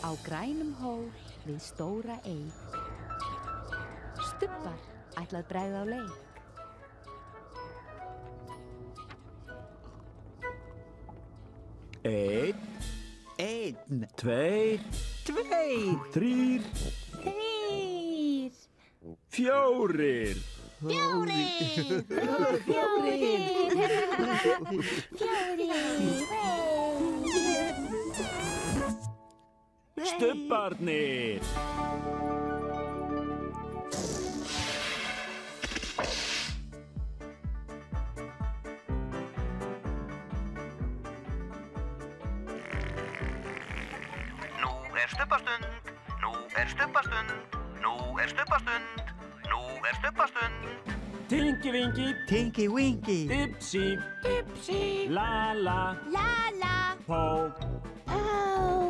Á grænum hól við stóra eik. Stubbar ætlað bregða á leik. Einn, tveir, þrír, fjórir. Stubbarnir. Tinky Winky, Tinky Winky, Dipsy, Lala, Pó,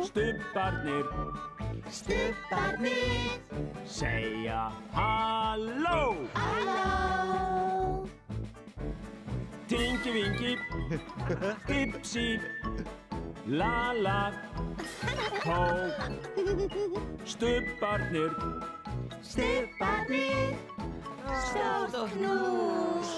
Stubbarnir, segja halló. Tinky Winky, Dipsy, Lala, Pó, Stubbarnir, stórt knús.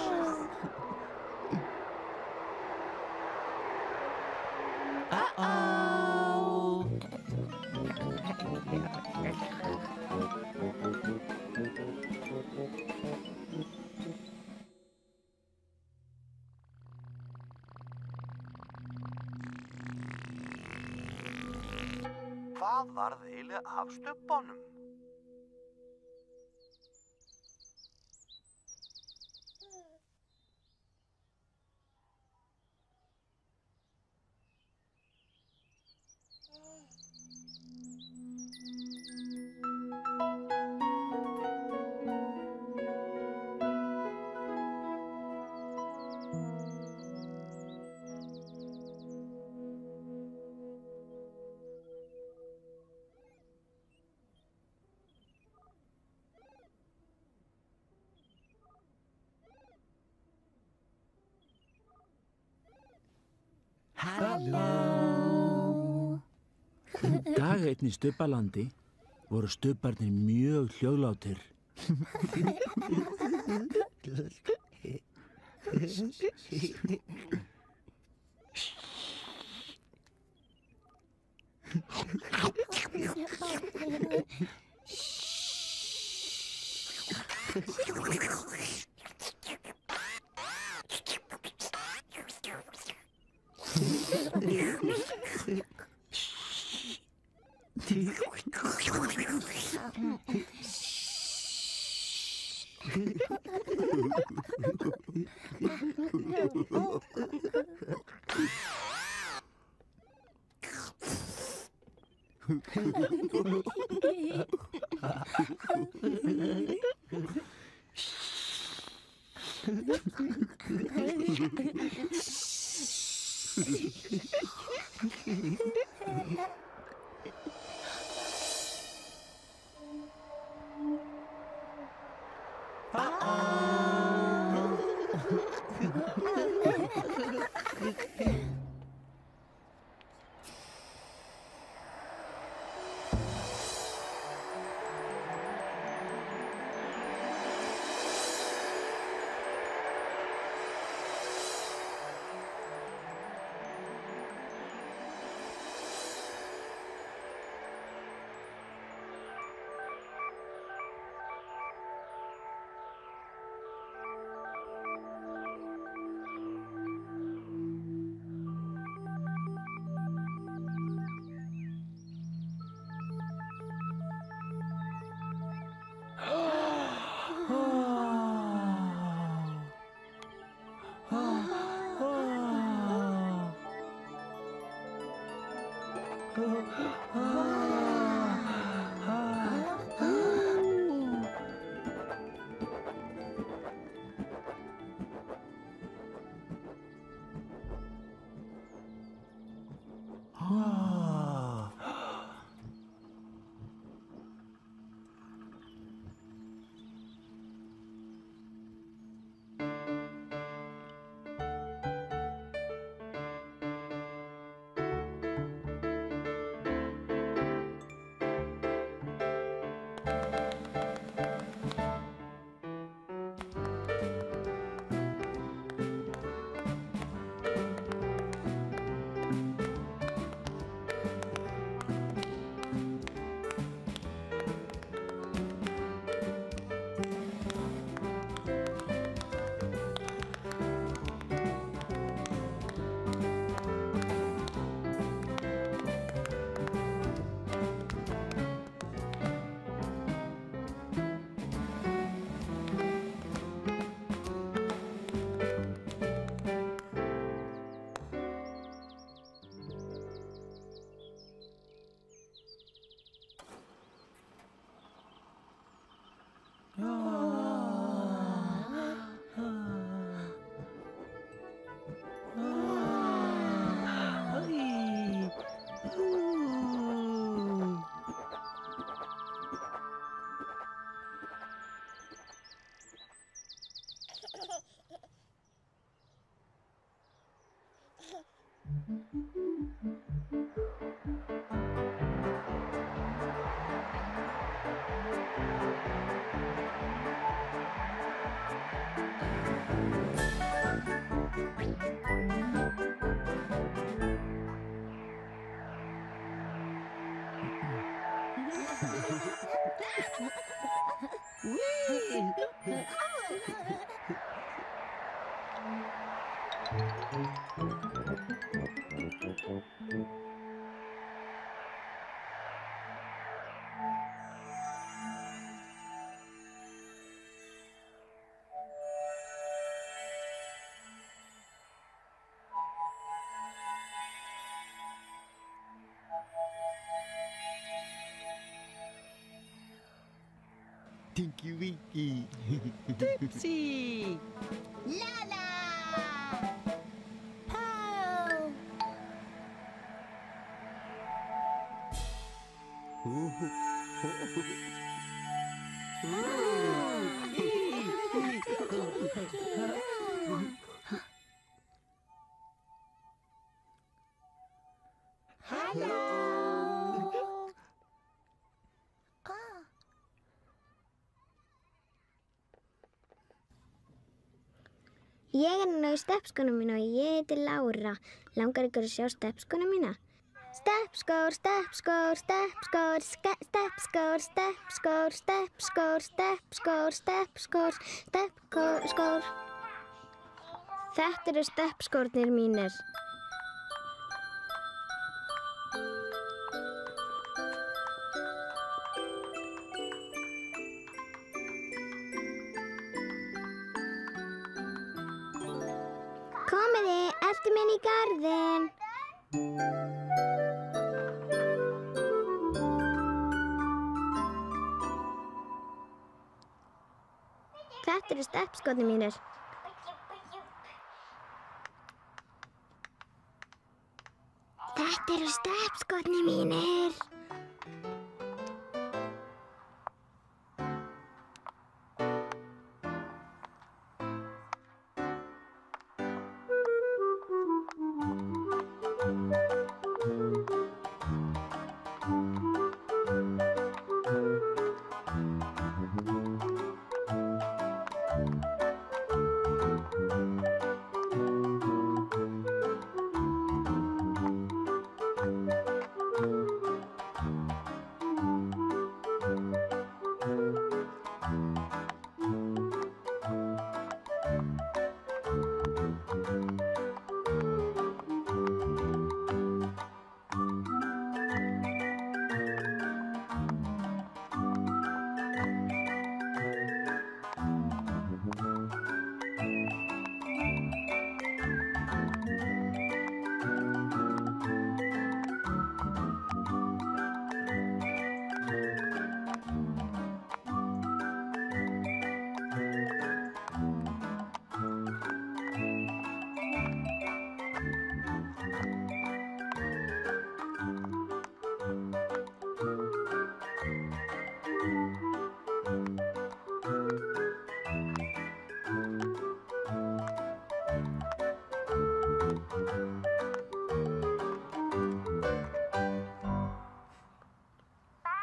Hvað varð eiginlega af stubbanum? Halló. Dag einn í Stubbalandi voru stubbarnir mjög hljóðlátir. Tinky Winky. Dipsy. Lala! Pow! Ég núna í steppskónum mína og ég heiti Lára. Langar ykkur að sjá steppskóna mína? Steppskór, steppskór, steppskór, steppskór, steppskór, steppskór, steppskór, steppskór, steppskór. Þetta eru steppskórnir mínir. Komiði, ertu minn í garðinn? Þetta eru steppskórnir mínir. Þetta eru steppskórnir mínir.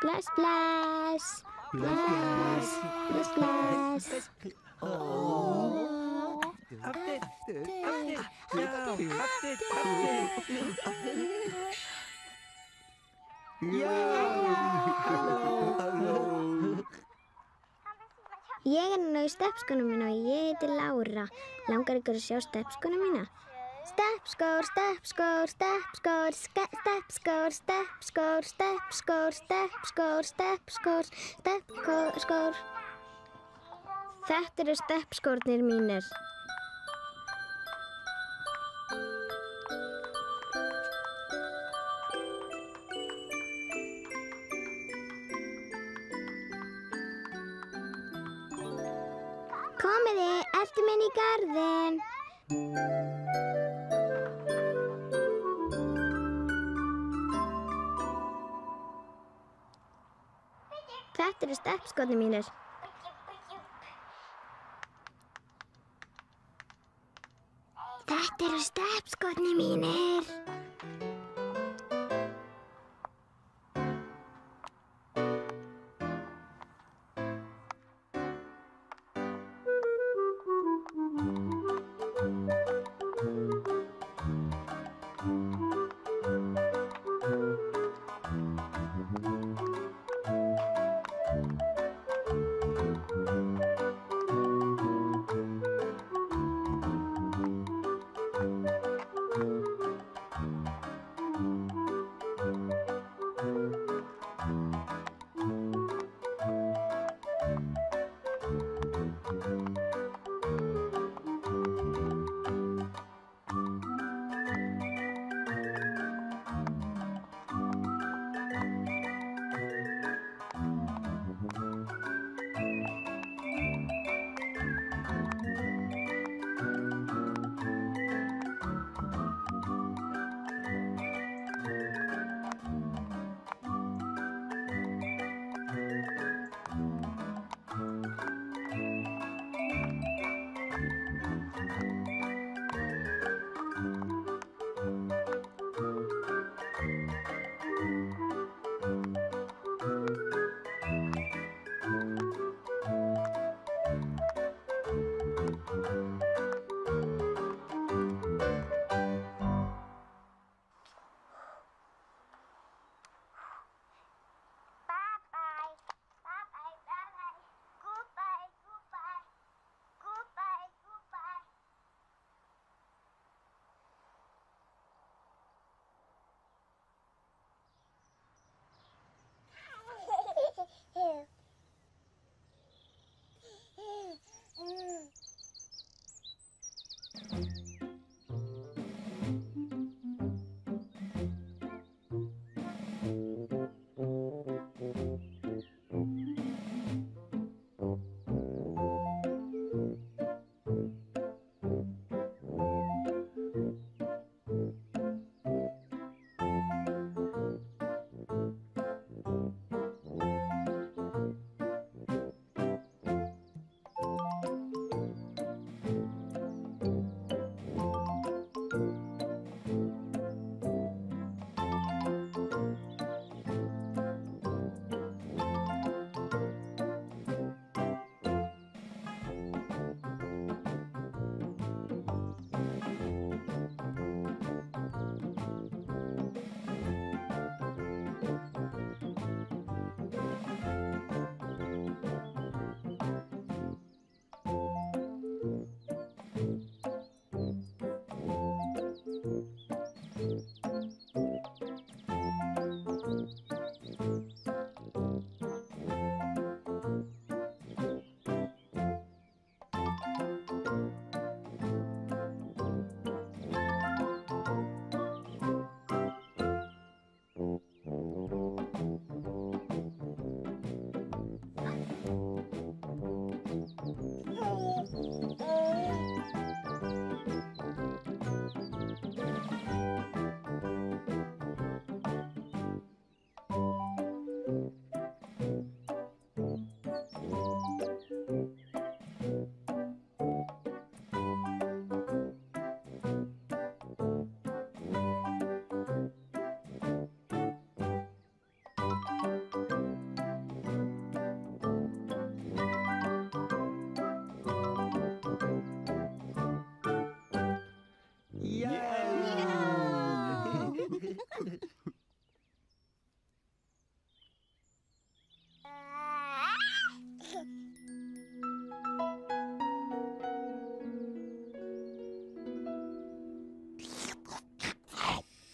Bless, bless. Bless, bless, bless. Ég núna í steppskónum mína og ég heiti Lára. Langar ykkur að sjá steppskóna mína? Steppskór, steppskór, steppskór, steppskór, steppskór, steppskór, steppskór, steppskór, steppskór. Þetta eru steppskórnir mínir. Komiði, ertu minn í garðinn? Þetta eru steppskórnir mínir. Þetta eru steppskórnir mínir.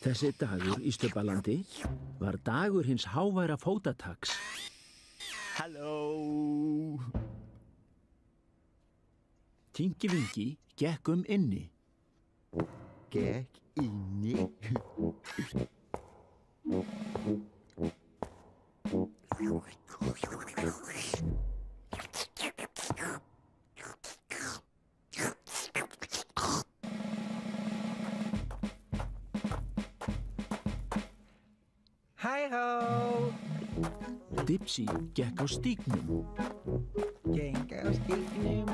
Þessi dagur í Stubbalandi var dagur hins háværa fótataks. Halló. Tingi Vingi gekk inni. Gekk inni. Hæ-hó! Dipsy gekk á stígnum. Geng á stígnum.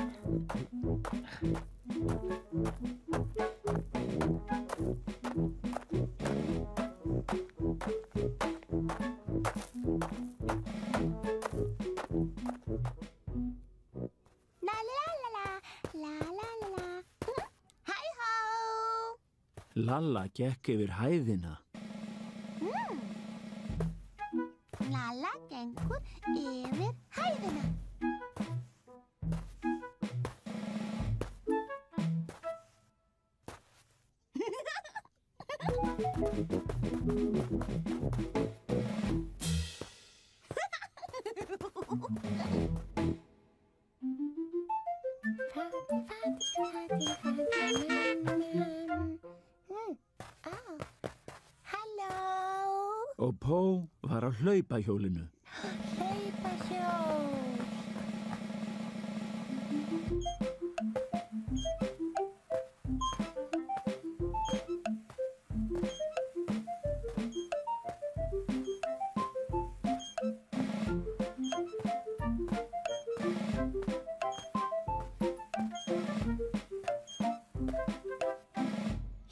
La la la la la la la la. Hæ-hó! Lalla gekk yfir hæðina. Lalla gengur yfir hæðina. Halló! Og Pó var á hlaupahjólinu. Hlaupahjól.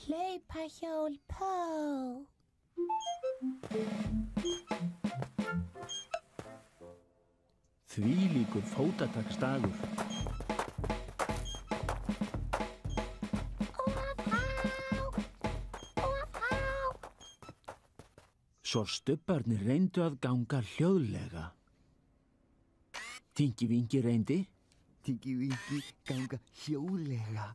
Hlaupahjól Pó. Þvílíkur fótataksdagur. Svo stubbarnir reyndu að ganga hljóðlega. Tingi Vingi reyndi. Tingi Vingi ganga hljóðlega.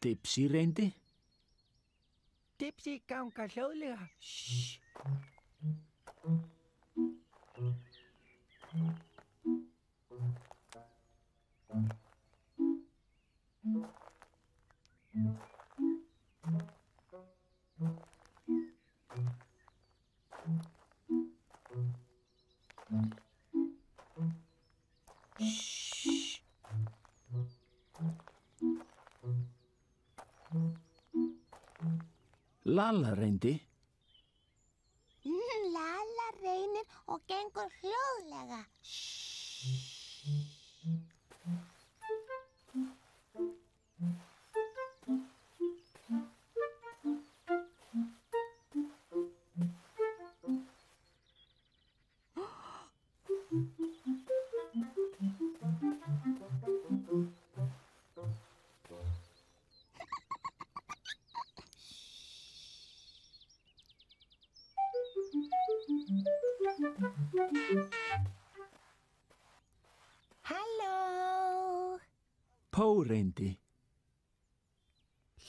Dipsy reyndi. Dipsy ganga hljóðlega. Shhh. Lalla reyndi. Lalla reynir og gengur hljóðlega. Halló! Pó reyndi.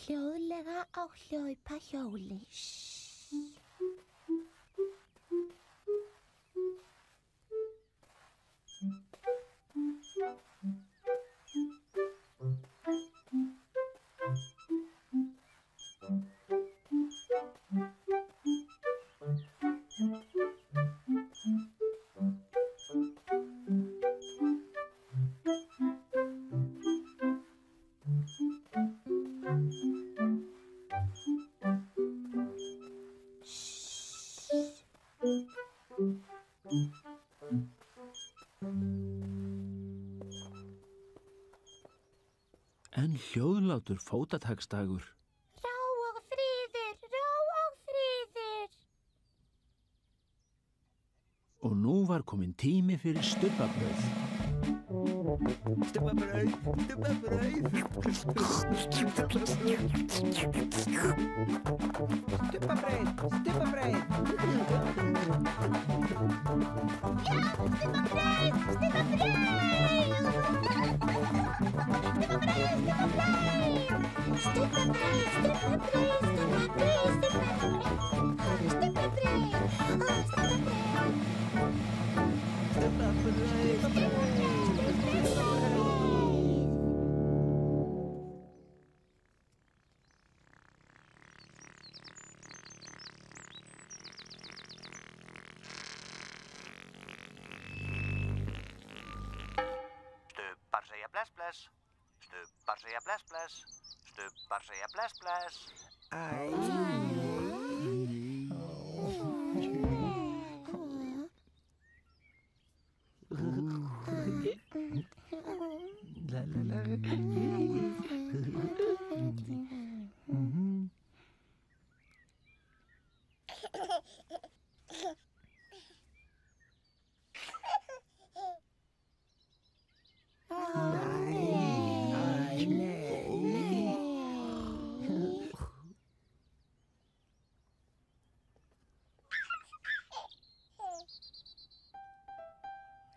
Hljóðlega á hlaupahjóli. En hljóðlátur fótataksdagur. Ró og friður, ró og friður. Og nú var kominn tími fyrir stubbabrauð. Stubba brauð, stubba brauð. Stubbabrauð, stubbabrauð. Stubbar segja bless bless. Stubbar segja bless bless. Stubbar segja bless bless. La la la.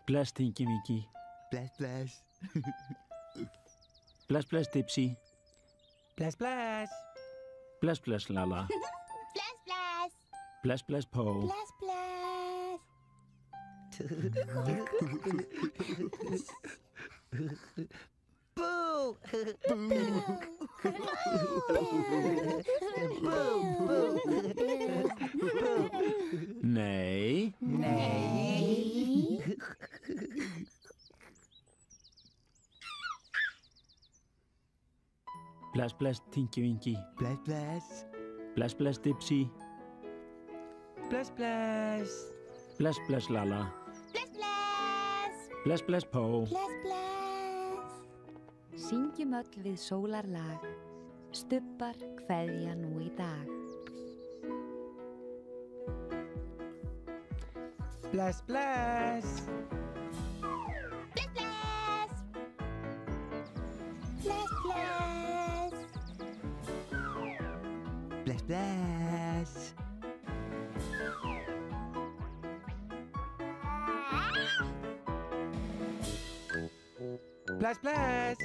Bless, Tinky Winky. Bless, bless. Bless, bless, Dipsy. Bless, bless. Bless, bless, Lala. Bless, bless. Bless, bless, Po. Bless, bless. Boo! Nei. Nei. Bless, bless, Tinky Winky. Bless, bless. Bless, bless, Dipsy. Bless, bless. Bless, bless, Lala. Bless, bless. Bless, bless, Po. Bless, bless. Syngjum öll við sólarlag, stubbar kveðja nú í dag. Bless, bless. Bless, bless. Bless, bless. Bless, bless. Bless, bless.